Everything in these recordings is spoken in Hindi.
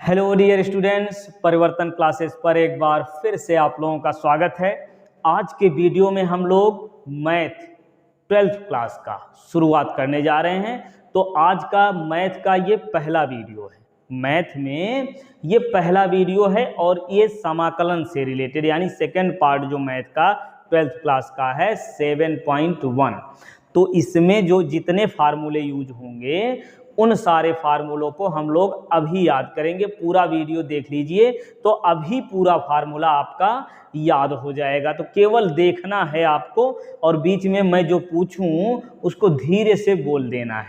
हेलो डियर स्टूडेंट्स, परिवर्तन क्लासेस पर एक बार फिर से आप लोगों का स्वागत है। आज के वीडियो में हम लोग मैथ 12th क्लास का शुरुआत करने जा रहे हैं। तो आज का मैथ का ये पहला वीडियो है। मैथ में ये पहला वीडियो है और ये समाकलन से रिलेटेड यानी सेकेंड पार्ट जो मैथ का 12th क्लास का है 7.1। तो इसमें जो जितने फार्मूले यूज होंगे उन सारे फार्मूलों को हम लोग अभी याद करेंगे। पूरा वीडियो देख लीजिए तो अभी पूरा फार्मूला आपका याद हो जाएगा। तो केवल देखना है आपको और बीच में मैं जो पूछूं उसको धीरे से बोल देना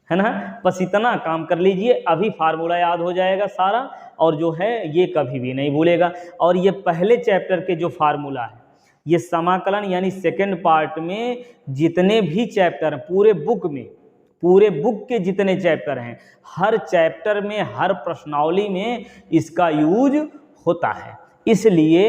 है ना। बस इतना काम कर लीजिए, अभी फार्मूला याद हो जाएगा सारा और जो है ये कभी भी नहीं भूलेगा। और ये पहले चैप्टर के जो फार्मूला है, ये समाकलन यानी सेकेंड पार्ट में जितने भी चैप्टर हैं पूरे बुक के जितने चैप्टर हैं, हर चैप्टर में हर प्रश्नावली में इसका यूज होता है। इसलिए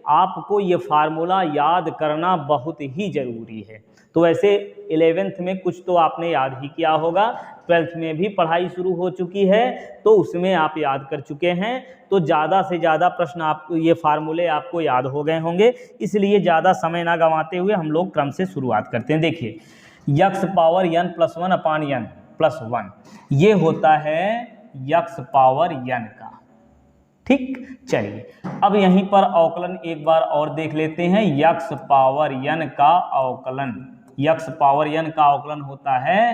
आपको ये फार्मूला याद करना बहुत ही ज़रूरी है। तो वैसे 11th में कुछ तो आपने याद ही किया होगा, 12th में भी पढ़ाई शुरू हो चुकी है तो उसमें आप याद कर चुके हैं। तो ज़्यादा से ज़्यादा प्रश्न आपको ये फार्मूले आपको याद हो गए होंगे। इसलिए ज़्यादा समय ना गंवाते हुए हम लोग क्रम से शुरुआत करते हैं। देखिए, यक्स पावर n प्लस 1 अपान n प्लस 1 ये होता है यक्स पावर n का। ठीक, चलिए अब यहीं पर अवकलन एक बार और देख लेते हैं। यक्स पावर n का अवकलन, यक्स पावर n का अवकलन होता है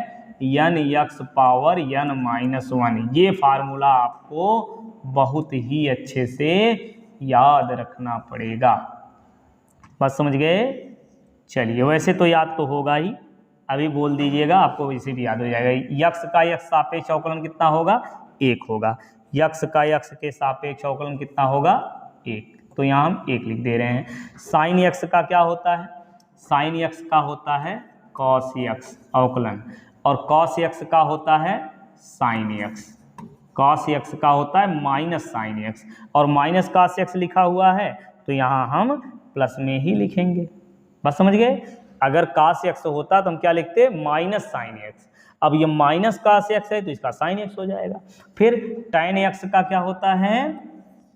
n x power n minus 1। ये फार्मूला आपको बहुत ही अच्छे से याद रखना पड़ेगा। बात समझ गए? चलिए, वैसे तो याद तो होगा ही, अभी बोल दीजिएगा आपको वैसे भी याद हो जाएगा। यक्स का यक्स सापेक्ष अवकलन कितना होगा? 1 होगा। यक्स का यक्स के सापेक्ष अवकलन कितना होगा? 1। तो यहाँ हम 1 लिख दे रहे हैं। साइन यक्स का क्या होता है? साइन यक्स का होता है कॉस यक्स अवकलन, और कॉस यक्स का होता है साइन यक्स। कॉस यक्स का होता है माइनस साइन यक्स, और माइनस कॉस यक्स लिखा हुआ है तो यहाँ हम प्लस में ही लिखेंगे। बस समझ गए? अगर cos x होता तो हम क्या लिखते? Minus sine x. अब ये माइनस cos x है तो इसका साइन x हो जाएगा। फिर tan x का क्या होता है?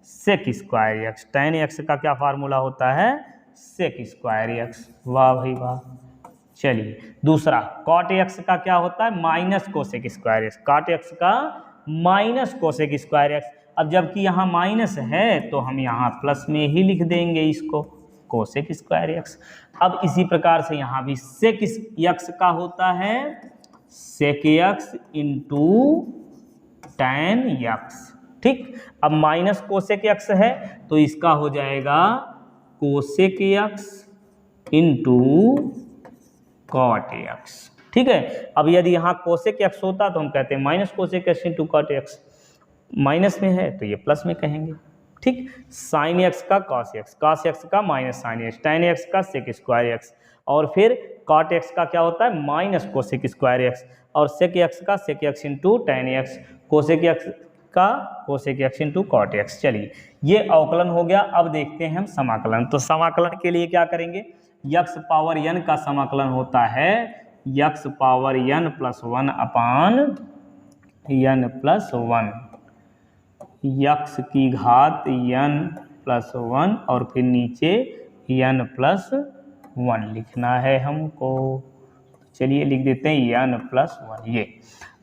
Sec square x. tan x का क्या फार्मूला होता है? Sec square x. वाह भाई वाह। चलिए दूसरा, cot x का क्या होता है? Minus cosec square x. cot x का माइनस कोसेक स्क्वायर एक्स। अब जबकि यहाँ माइनस है तो हम यहाँ प्लस में ही लिख देंगे इसको, कोसेक स्क्वायर एक्स। अब इसी प्रकार से यहाँ भी सेक एक्स का होता है sec x into tan x. ठीक, अब माइनस कोसेक एक्स है तो इसका हो जाएगा cosec x into cot x. ठीक है, अब यदि यहाँ कोसेक एक्स होता तो हम कहते हैं minus cosec x into cot x. Minus में है तो ये प्लस में कहेंगे। ठीक, साइन एक्स का कॉस एक्स, कॉस एक्स का minus sine x, tan x का सेक स्क्वायर एक्स, और फिर कॉट एक्स का क्या होता है? माइनस कोसेक स्क्वायर एक्स, और सेक एक्स का sec x into tan x, cosec x का cosec x into cot x. चलिए ये अवकलन हो गया। अब देखते हैं हम समाकलन। तो समाकलन के लिए क्या करेंगे? यक्स पावर n का समाकलन होता है यक्स पावर n प्लस 1 अपान n प्लस 1, यक्स की घात n प्लस 1 और फिर नीचे n प्लस 1 लिखना है हमको। चलिए लिख देते हैं n प्लस 1 ये।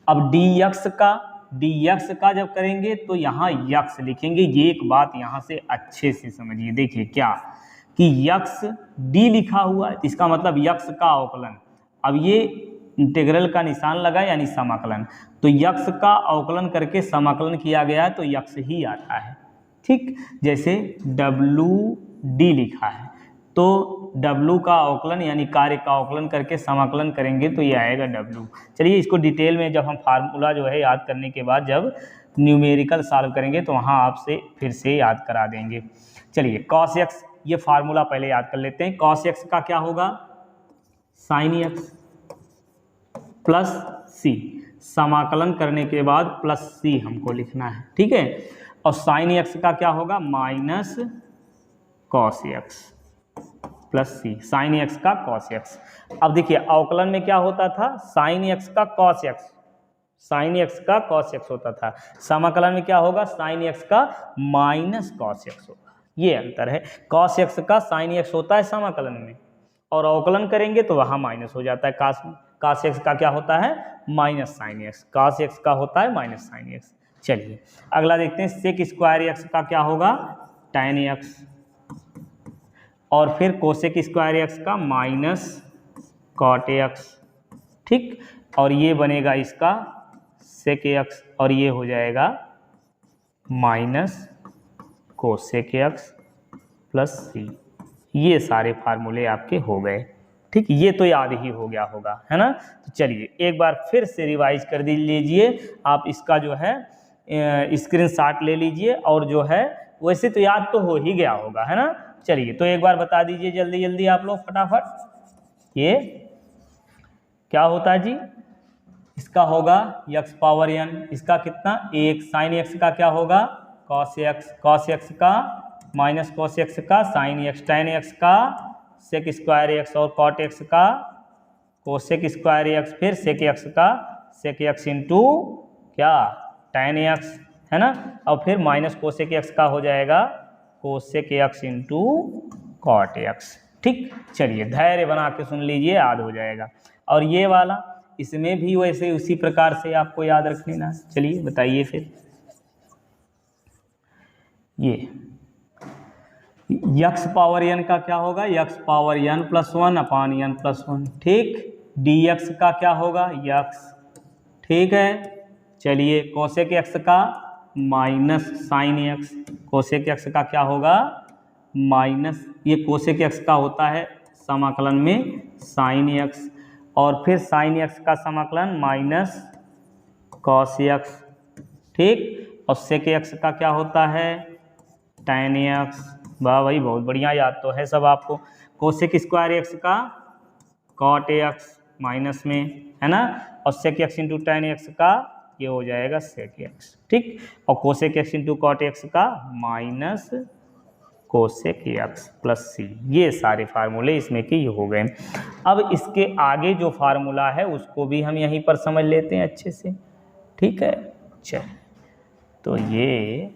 अब dx का जब करेंगे तो यहाँ यक्स लिखेंगे। ये एक बात यहाँ से अच्छे से समझिए। देखिए क्या कि यक्स d लिखा हुआ है, इसका मतलब यक्स का अवकलन। अब ये इंटीग्रल का निशान लगा यानी समाकलन, तो यक्स का अवकलन करके समाकलन किया गया है तो यक्स ही आता है। ठीक, जैसे WD लिखा है तो W का अवकलन यानी कार्य का अवकलन करके समाकलन करेंगे तो ये आएगा W। चलिए इसको डिटेल में जब हम फार्मूला जो है याद करने के बाद जब न्यूमेरिकल सॉल्व करेंगे तो वहाँ आपसे फिर से याद करा देंगे। चलिए कॉस एक्स, ये फार्मूला पहले याद कर लेते हैं। कॉस एक्स का क्या होगा? साइन एक्स प्लस सी, समाकलन करने के बाद प्लस सी हमको लिखना है। ठीक है, और साइन एक्स का क्या होगा? माइनस कॉस एक्स प्लस सी, साइन एक्स का कॉस एक्स। अब देखिए अवकलन में क्या होता था? साइन एक्स का कॉस एक्स, साइन एक्स का कॉस एक्स होता था, समाकलन में क्या होगा, साइन एक्स का माइनस कॉस एक्स होगा। ये अंतर है, कॉस एक्स का साइन एक्स होता है समाकलन में, और अवकलन करेंगे तो वहां माइनस हो जाता है कास में। कास एक्स का क्या होता है, माइनस साइन एक्स, कास एक्स का होता है माइनस साइन एक्स। चलिए अगला देखते हैं, सेक स्क्वायर एक्स का क्या होगा, tan एक्स, और फिर कोसेक स्क्वायर एक्स का माइनस कॉट एक्स, ठीक, और ये बनेगा इसका सेक एक्स, और ये हो जाएगा minus cosec x plus c. ये सारे फार्मूले आपके हो गए, ठीक, ये तो याद ही हो गया होगा, है ना। तो चलिए एक बार फिर से रिवाइज कर लीजिए, आप इसका जो है स्क्रीनशॉट ले लीजिए, और जो है वैसे तो याद तो हो ही गया होगा, है ना। चलिए तो एक बार बता दीजिए जल्दी जल्दी आप लोग फटाफट। ये क्या होता है जी, इसका होगा x पावर n, इसका कितना, एक, साइन एक्स का क्या होगा, cos x का माइनस cos x का साइन एक्स, tan x का सेक स्क्वायर एक्स, और cot x का कोसेक स्क्वायर एक्स, फिर सेक एक्स का सेक एक्स इंटू क्या, tan x, है ना, और फिर माइनस कोसेक एक्स का हो जाएगा cosec x into cot x, ठीक। चलिए धैर्य बना के सुन लीजिए, याद हो जाएगा। और ये वाला, इसमें भी वैसे उसी प्रकार से आपको याद रख लेना। चलिए बताइए फिर, ये यक्स पावर n का क्या होगा, x power n plus one upon n plus one, ठीक। dx का क्या होगा, यक्स, ठीक है। चलिए कोसेक एक्स का minus sine x, cosec x का क्या होगा, माइनस, ये कोसेक एक्स का होता है समाकलन में साइन एक्स, और फिर साइन एक्स का समाकलन माइनस कॉस एक्स, ठीक, और सेक एक्स का क्या होता है, tan एक्स। वाह भाई बहुत बढ़िया, याद तो है सब आपको। कोसेक स्क्वायर एक्स का कॉट एक्स माइनस में, है ना, और sec x into tan x का ये हो जाएगा सेक एक्स, ठीक, और cosec x into cot x का minus cosec x plus c. ये सारे फार्मूले इसमें के हो गए। अब इसके आगे जो फार्मूला है उसको भी हम यहीं पर समझ लेते हैं अच्छे से, ठीक है। चल तो ये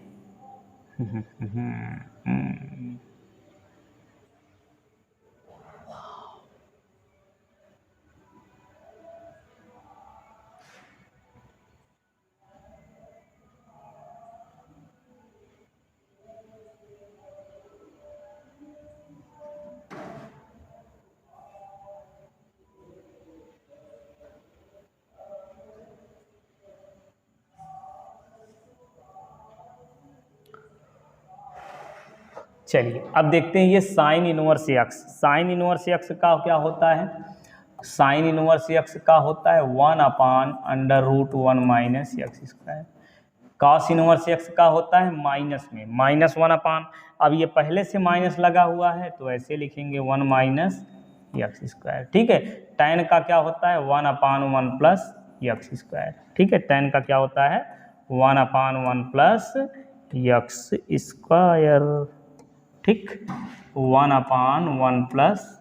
चलिए अब देखते हैं ये sine inverse x. Sine inverse x का क्या होता है, साइन इनवर्स एक्स का होता है 1/√1 minus x square. Cos inverse x का होता है माइनस में माइनस 1/, अब ये पहले से माइनस लगा हुआ है तो ऐसे लिखेंगे 1 माइनस एक्स स्क्वायर, ठीक है। tan का क्या होता है 1/1 प्लस एक्स स्क्वायर, ठीक है। tan का क्या होता है 1/1 प्लस एक्स स्क्वायर, ठीक, 1/1 प्लस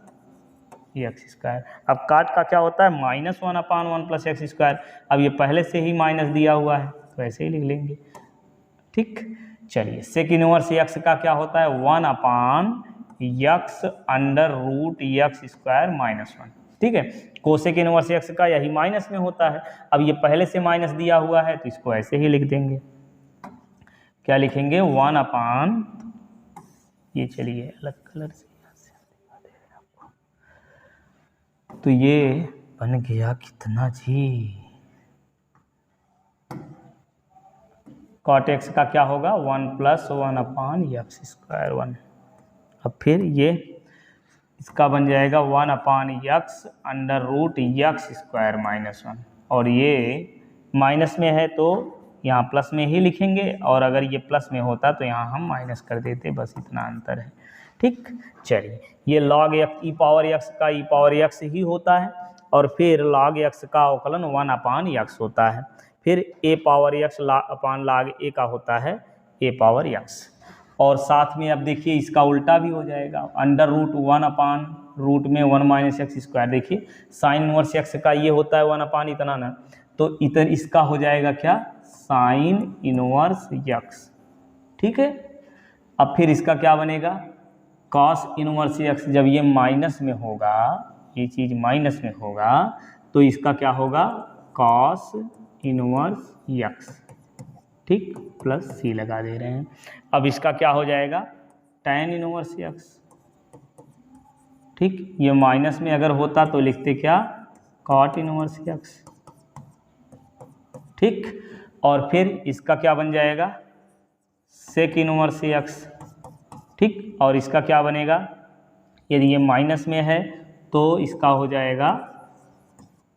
एक्स स्क्वायर। अब काट का क्या होता है माइनस 1/1 प्लस एक्स स्क्वायर, अब ये पहले से ही माइनस दिया हुआ है तो ऐसे ही लिख लेंगे, ठीक। चलिए सेक इनवर्स एक्स का क्या होता है 1/x√x स्क्वायर माइनस 1, ठीक है। कोसेक इनवर्स एक्स का यही माइनस में होता है, अब ये पहले से माइनस दिया हुआ है तो इसको ऐसे ही लिख देंगे, क्या लिखेंगे 1/, ये चलिए अलग कलर से दिखा दे रहे हैं आपको, तो ये बन गया कितना जी, कॉट एक्स का क्या होगा 1 + 1/x स्क्वायर 1। अब फिर ये इसका बन जाएगा 1/x√x स्क्वायर माइनस 1, और ये माइनस में है तो यहाँ प्लस में ही लिखेंगे, और अगर ये प्लस में होता तो यहाँ हम माइनस कर देते, बस इतना अंतर है, ठीक। चलिए ये log x e power x का e पावर x ही होता है, और फिर log x का अवकलन 1/x होता है, फिर a power x upon log a का होता है a पावर x, और साथ में अब देखिए इसका उल्टा भी हो जाएगा, √1 रूट में 1 माइनस एक्स स्क्वायर। देखिए साइन इनवर्स एक्स का ये होता है 1/, इतना ना, तो इधर इसका हो जाएगा क्या, साइन इनवर्स यक्स। ठीक है, अब फिर इसका क्या बनेगा, कॉस इनवर्स यक्स। जब ये माइनस में होगा, ये चीज माइनस में होगा, तो इसका क्या होगा, कॉस इनवर्स यक्स। ठीक, प्लस सी लगा दे रहे हैं। अब इसका क्या हो जाएगा, tan इनवर्स यक्स। ठीक, ये माइनस में अगर होता तो लिखते क्या, cot इनवर्स यक्स। ठीक, और फिर इसका क्या बन जाएगा, sec इनवर्स यक्स। ठीक, और इसका क्या बनेगा, यदि ये माइनस में है तो इसका हो जाएगा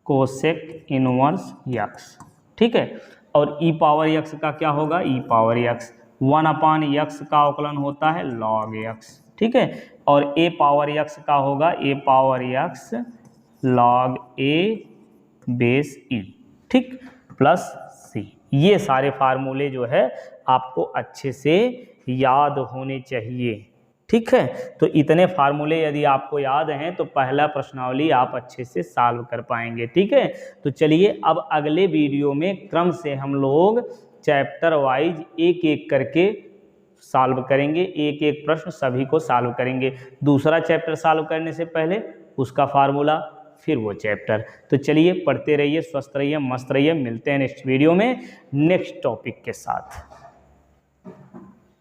कोसेक इनवर्स यक्स। ठीक है, और ई पावर यक्स का क्या होगा, ई पावर यक्स। 1 यक्स का अवकलन होता है लॉग यक्स। ठीक है, और ए पावर यक्स का होगा ए पावर यक्स लॉग ए बेस ई। ठीक, प्लस सी। ये सारे फार्मूले जो है आपको अच्छे से याद होने चाहिए। ठीक है, तो इतने फार्मूले यदि आपको याद हैं तो पहला प्रश्नावली आप अच्छे से सॉल्व कर पाएंगे। ठीक है, तो चलिए अब अगले वीडियो में क्रम से हम लोग चैप्टर वाइज एक एक करके सॉल्व करेंगे, एक एक प्रश्न सभी को सॉल्व करेंगे। दूसरा चैप्टर सॉल्व करने से पहले उसका फार्मूला, फिर वो चैप्टर। तो चलिए पढ़ते रहिए, स्वस्थ रहिए, मस्त रहिए। मिलते हैं नेक्स्ट वीडियो में नेक्स्ट टॉपिक के साथ।